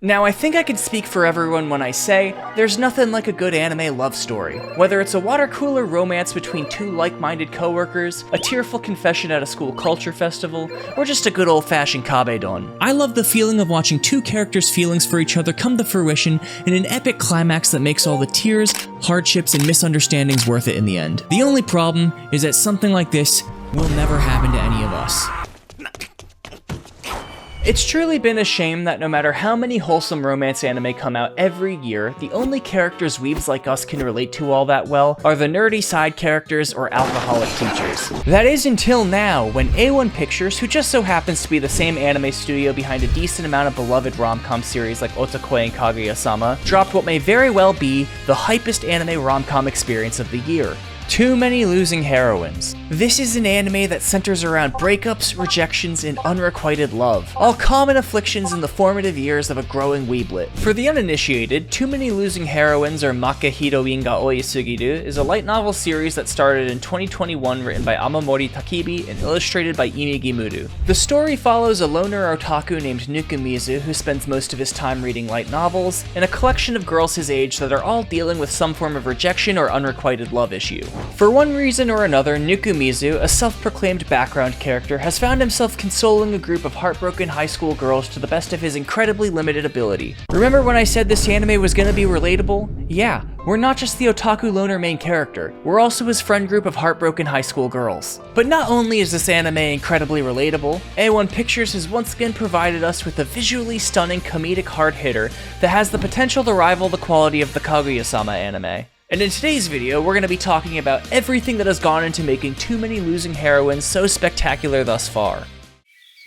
Now, I think I can speak for everyone when I say, there's nothing like a good anime love story. Whether it's a water cooler romance between two like-minded coworkers, a tearful confession at a school culture festival, or just a good old-fashioned kabedon. I love the feeling of watching two characters' feelings for each other come to fruition in an epic climax that makes all the tears, hardships, and misunderstandings worth it in the end. The only problem is that something like this will never happen to any of us. It's truly been a shame that no matter how many wholesome romance anime come out every year, the only characters weebs like us can relate to all that well are the nerdy side characters or alcoholic teachers. That is until now, when A1 Pictures, who just so happens to be the same anime studio behind a decent amount of beloved rom-com series like Otakoi and Kaguya-sama, dropped what may very well be the hypest anime rom-com experience of the year. Too Many Losing Heroines. This is an anime that centers around breakups, rejections, and unrequited love, all common afflictions in the formative years of a growing weeblet. For the uninitiated, Too Many Losing Heroines, or Make heroine ga oisugiru, is a light novel series that started in 2021 written by Amamori Takibi and illustrated by Imigi Muru. The story follows a loner otaku named Nukumizu who spends most of his time reading light novels, and a collection of girls his age that are all dealing with some form of rejection or unrequited love issue. For one reason or another, Nukumizu, a self-proclaimed background character, has found himself consoling a group of heartbroken high school girls to the best of his incredibly limited ability. Remember when I said this anime was gonna be relatable? Yeah, we're not just the otaku loner main character, we're also his friend group of heartbroken high school girls. But not only is this anime incredibly relatable, A1 Pictures has once again provided us with a visually stunning comedic hard hitter that has the potential to rival the quality of the Kaguya-sama anime. And in today's video, we're going to be talking about everything that has gone into making Too Many Losing Heroines so spectacular thus far.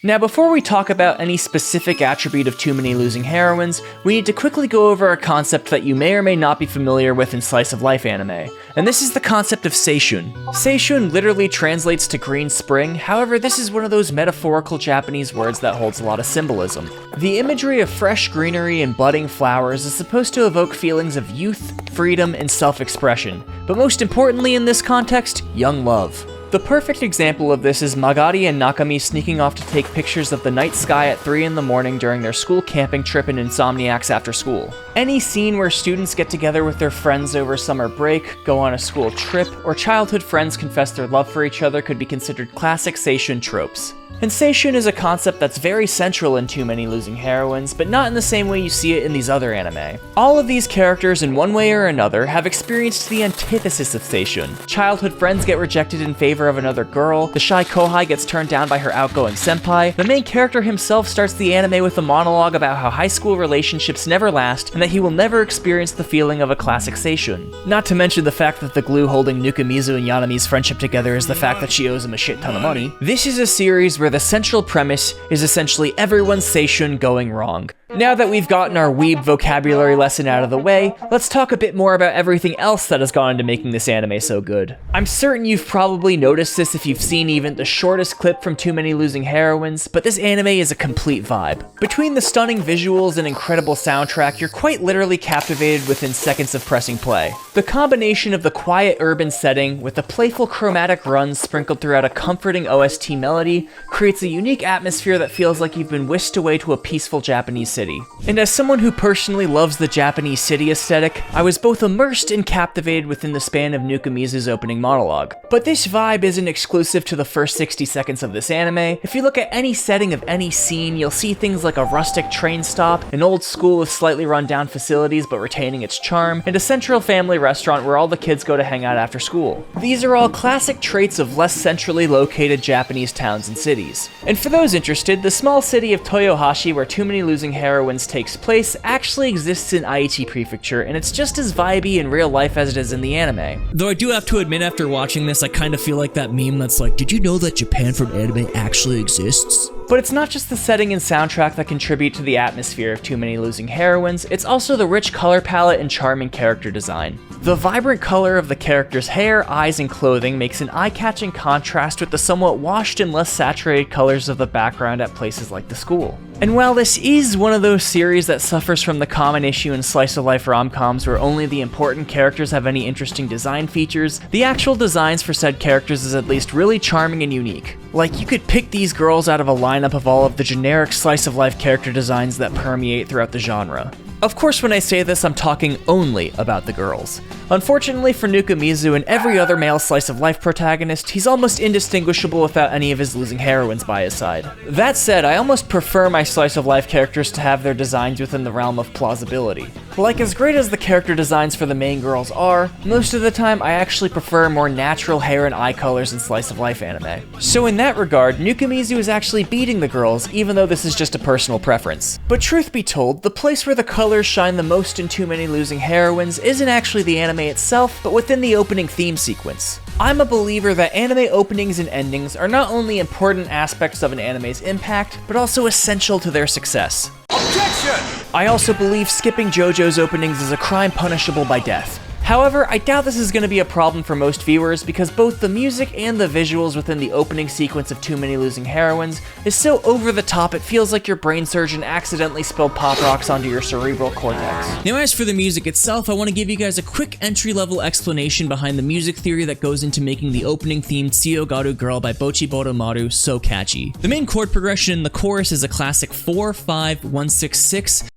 Now, before we talk about any specific attribute of Too Many Losing Heroines, we need to quickly go over a concept that you may or may not be familiar with in slice of life anime, and this is the concept of seishun. Seishun literally translates to green spring, however this is one of those metaphorical Japanese words that holds a lot of symbolism. The imagery of fresh greenery and budding flowers is supposed to evoke feelings of youth, freedom, and self-expression, but most importantly in this context, young love. The perfect example of this is Magari and Nakami sneaking off to take pictures of the night sky at 3 in the morning during their school camping trip in Insomniacs After School. Any scene where students get together with their friends over summer break, go on a school trip, or childhood friends confess their love for each other could be considered classic seishun tropes. And seishun is a concept that's very central in Too Many Losing Heroines, but not in the same way you see it in these other anime. All of these characters, in one way or another, have experienced the antithesis of seishun. Childhood friends get rejected in favor of another girl, the shy kohai gets turned down by her outgoing senpai, the main character himself starts the anime with a monologue about how high school relationships never last, and that he will never experience the feeling of a classic seishun. Not to mention the fact that the glue holding Nukumizu and Yanami's friendship together is the fact that she owes him a shit ton of money. This is a series where the central premise is essentially everyone's seishun going wrong. Now that we've gotten our weeb vocabulary lesson out of the way, let's talk a bit more about everything else that has gone into making this anime so good. I'm certain you've probably noticed this if you've seen even the shortest clip from Too Many Losing Heroines, but this anime is a complete vibe. Between the stunning visuals and incredible soundtrack, you're quite literally captivated within seconds of pressing play. The combination of the quiet urban setting with the playful chromatic runs sprinkled throughout a comforting OST melody creates a unique atmosphere that feels like you've been whisked away to a peaceful Japanese city. And as someone who personally loves the Japanese city aesthetic, I was both immersed and captivated within the span of Nukumizu's opening monologue. But this vibe isn't exclusive to the first 60 seconds of this anime. If you look at any setting of any scene, you'll see things like a rustic train stop, an old school with slightly run-down facilities but retaining its charm, and a central family restaurant where all the kids go to hang out after school. These are all classic traits of less centrally located Japanese towns and cities. And for those interested, the small city of Toyohashi, where Too Many Losing Heroines takes place, actually exists in Aichi Prefecture, and it's just as vibey in real life as it is in the anime. Though I do have to admit, after watching this, I kind of feel like that meme that's like, did you know that Japan from anime actually exists? But it's not just the setting and soundtrack that contribute to the atmosphere of Too Many Losing Heroines, it's also the rich color palette and charming character design. The vibrant color of the characters' hair, eyes, and clothing makes an eye-catching contrast with the somewhat washed and less saturated colors of the background at places like the school. And while this is one of those series that suffers from the common issue in slice-of-life rom-coms where only the important characters have any interesting design features, the actual designs for said characters is at least really charming and unique. Like, you could pick these girls out of a lineup of all of the generic slice-of-life character designs that permeate throughout the genre. Of course, when I say this, I'm talking only about the girls. Unfortunately for Nuka-Mizu and every other male slice-of-life protagonist, he's almost indistinguishable without any of his losing heroines by his side. That said, I almost prefer my slice-of-life characters to have their designs within the realm of plausibility. Like, as great as the character designs for the main girls are, most of the time I actually prefer more natural hair and eye colors in slice-of-life anime. So in that regard, Nuka-Mizu is actually beating the girls, even though this is just a personal preference. But truth be told, the place where the colors shine the most in Too Many Losing Heroines isn't actually the anime itself, but within the opening theme sequence. I'm a believer that anime openings and endings are not only important aspects of an anime's impact, but also essential to their success. Objection! I also believe skipping JoJo's openings is a crime punishable by death. However, I doubt this is going to be a problem for most viewers because both the music and the visuals within the opening sequence of Too Many Losing Heroines is so over the top it feels like your brain surgeon accidentally spilled Pop Rocks onto your cerebral cortex. Now, as for the music itself, I want to give you guys a quick entry-level explanation behind the music theory that goes into making the opening theme Tsuyogaru Girl by Bocchi Bodomaru so catchy. The main chord progression in the chorus is a classic 4-5-1-6-6,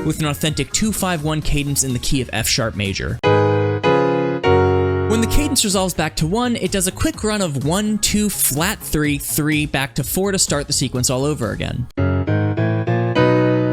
with an authentic 2-5-1 cadence in the key of F sharp major. When the cadence resolves back to 1, it does a quick run of 1, 2, flat 3, 3, back to 4 to start the sequence all over again.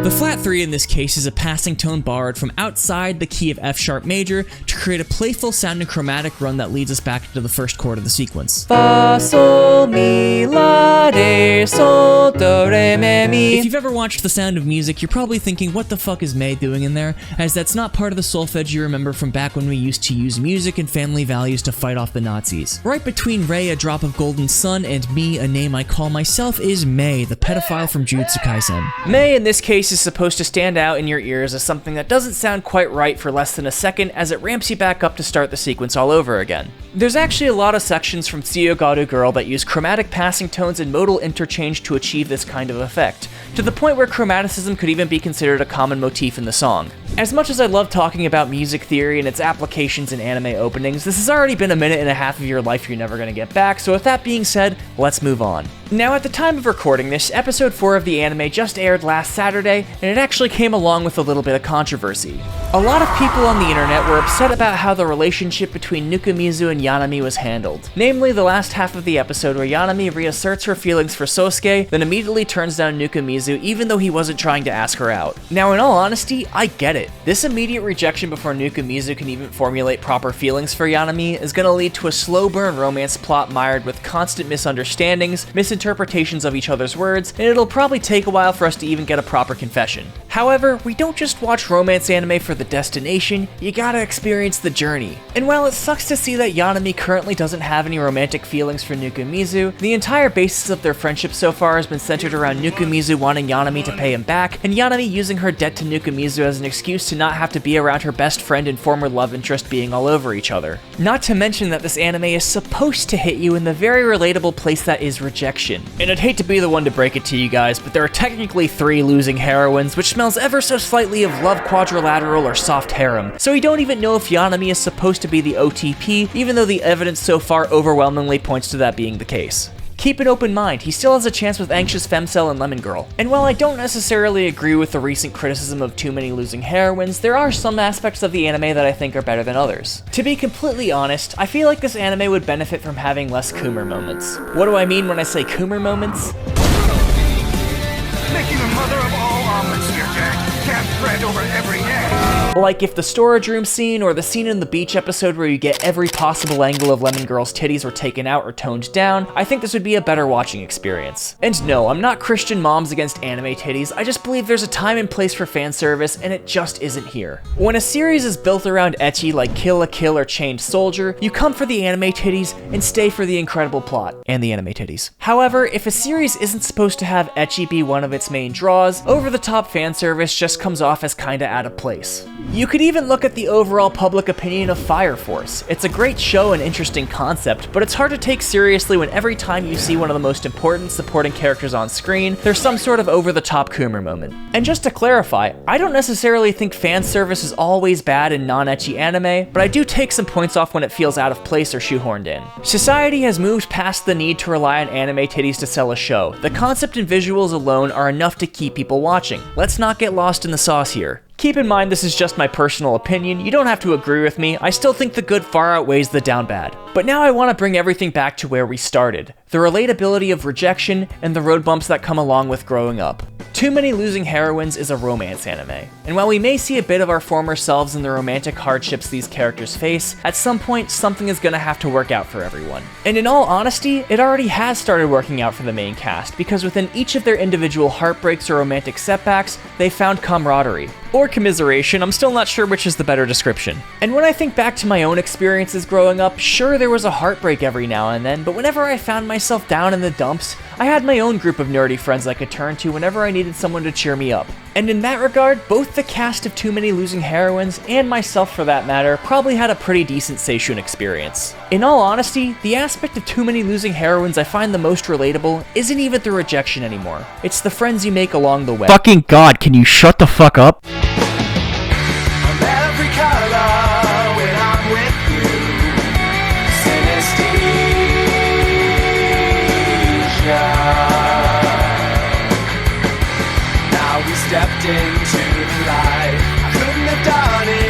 The flat 3 in this case is a passing tone borrowed from outside the key of F sharp major to create a playful sounding chromatic run that leads us back into the first chord of the sequence. Fa, sol, mi, la, re, sol, do, re, mi, mi. If you've ever watched The Sound of Music, you're probably thinking, what the fuck is Mei doing in there? As that's not part of the solfege you remember from back when we used to use music and family values to fight off the Nazis. Right between Rei, a drop of golden sun, and me, a name I call myself, is Mei, the pedophile from Jujutsu Kaisen. Mei, in this case, is supposed to stand out in your ears as something that doesn't sound quite right for less than a second as it ramps you back up to start the sequence all over again. There's actually a lot of sections from Tsuyogaru Girl that use chromatic passing tones and modal interchange to achieve this kind of effect, to the point where chromaticism could even be considered a common motif in the song. As much as I love talking about music theory and its applications in anime openings, this has already been a minute and a half of your life you're never going to get back, so with that being said, let's move on. Now, at the time of recording this, episode 4 of the anime just aired last Saturday, and it actually came along with a little bit of controversy. A lot of people on the internet were upset about how the relationship between Nuka-Mizu and Yanami was handled. Namely, the last half of the episode where Yanami reasserts her feelings for Sosuke, then immediately turns down Nuka-Mizu even though he wasn't trying to ask her out. Now, in all honesty, I get it. This immediate rejection before Nuka-Mizu can even formulate proper feelings for Yanami is gonna lead to a slow burn romance plot mired with constant misunderstandings, misinterpretations of each other's words, and it'll probably take a while for us to even get a proper confession. However, we don't just watch romance anime for the destination, you gotta experience the journey. And while it sucks to see that Yanami currently doesn't have any romantic feelings for Nuka-Mizu, the entire basis of their friendship so far has been centered around Nuka-Mizu wanting Yanami to pay him back, and Yanami using her debt to Nuka-Mizu as an excuse to not have to be around her best friend and former love interest being all over each other. Not to mention that this anime is supposed to hit you in the very relatable place that is rejection. And I'd hate to be the one to break it to you guys, but there are technically 3 losing heroines, which smells ever so slightly of love quadrilateral or soft harem. So we don't even know if Yanami is supposed to be the OTP, even though the evidence so far overwhelmingly points to that being the case. Keep an open mind, he still has a chance with Anxious Femcell and Lemon Girl. And while I don't necessarily agree with the recent criticism of Too Many Losing Heroines, there are some aspects of the anime that I think are better than others. To be completely honest, I feel like this anime would benefit from having less Coomer moments. What do I mean when I say Coomer moments? Making the mother of all omelets here, Jack. Can't spread over every egg. Like if the storage room scene or the scene in the beach episode where you get every possible angle of Lemon Girl's titties were taken out or toned down, I think this would be a better watching experience. And no, I'm not Christian moms against anime titties, I just believe there's a time and place for fan service and it just isn't here. When a series is built around ecchi like Kill la Kill or Chained Soldier, you come for the anime titties and stay for the incredible plot and the anime titties. However, if a series isn't supposed to have ecchi be one of its main draws, over-the-top fan service just comes off as kinda out of place. You could even look at the overall public opinion of Fire Force. It's a great show and interesting concept, but it's hard to take seriously when every time you see one of the most important supporting characters on screen, there's some sort of over-the-top Coomer moment. And just to clarify, I don't necessarily think fan service is always bad in non-ecchi anime, but I do take some points off when it feels out of place or shoehorned in. Society has moved past the need to rely on anime titties to sell a show. The concept and visuals alone are enough to keep people watching. Let's not get lost in the sauce here. Keep in mind this is just my personal opinion, you don't have to agree with me, I still think the good far outweighs the down bad. But now I want to bring everything back to where we started, the relatability of rejection and the road bumps that come along with growing up. Too Many Losing Heroines is a romance anime, and while we may see a bit of our former selves in the romantic hardships these characters face, at some point something is gonna have to work out for everyone. And in all honesty, it already has started working out for the main cast, because within each of their individual heartbreaks or romantic setbacks, they found camaraderie. Or commiseration, I'm still not sure which is the better description. And when I think back to my own experiences growing up, sure there was a heartbreak every now and then, but whenever I found myself down in the dumps, I had my own group of nerdy friends I could turn to whenever I needed someone to cheer me up. And in that regard, both the cast of Too Many Losing Heroines, and myself for that matter, probably had a pretty decent seishun experience. In all honesty, the aspect of Too Many Losing Heroines I find the most relatable isn't even the rejection anymore. It's the friends you make along the way. Fucking God, can you shut the fuck up? I'm every color when I'm with you. Synesthesia. Now we stepped into the light. I couldn't have done it